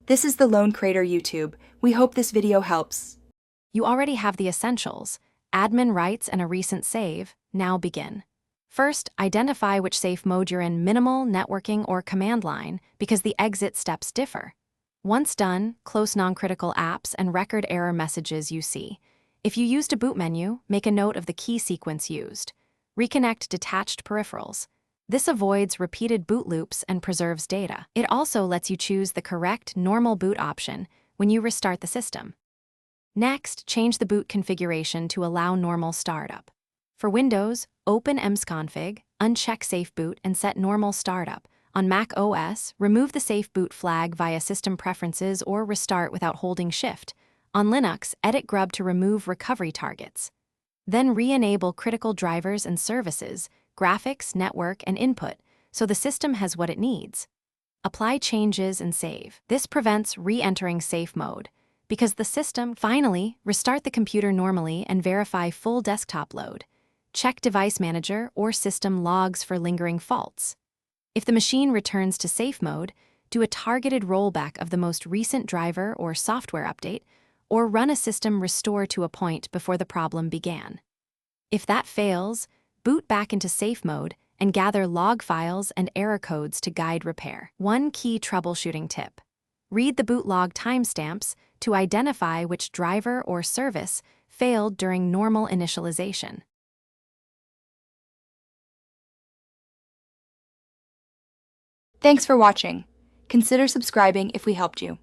This is the Lone Crater YouTube. We hope this video helps. You already have the essentials: admin rights and a recent save. Now begin. First, identify which safe mode you're in: minimal, networking, or command line, because the exit steps differ. Once done, close non-critical apps and record error messages you see. If you used a boot menu, make a note of the key sequence used. Reconnect detached peripherals. This avoids repeated boot loops and preserves data. It also lets you choose the correct normal boot option when you restart the system. Next, change the boot configuration to allow normal startup. For Windows, open msconfig, uncheck Safe Boot, and set Normal Startup. On Mac OS, remove the Safe Boot flag via System Preferences or restart without holding Shift. On Linux, edit Grub to remove recovery targets. Then re-enable critical drivers and services, graphics, network, and input, so the system has what it needs. Apply changes and save. This prevents re-entering safe mode. Because the system, finally, restart the computer normally and verify full desktop load. Check Device Manager or System Logs for lingering faults. If the machine returns to safe mode, do a targeted rollback of the most recent driver or software update, or run a system restore to a point before the problem began. If that fails, boot back into safe mode and gather log files and error codes to guide repair. One key troubleshooting tip: read the boot log timestamps to identify which driver or service failed during normal initialization. Thanks for watching. Consider subscribing if we helped you.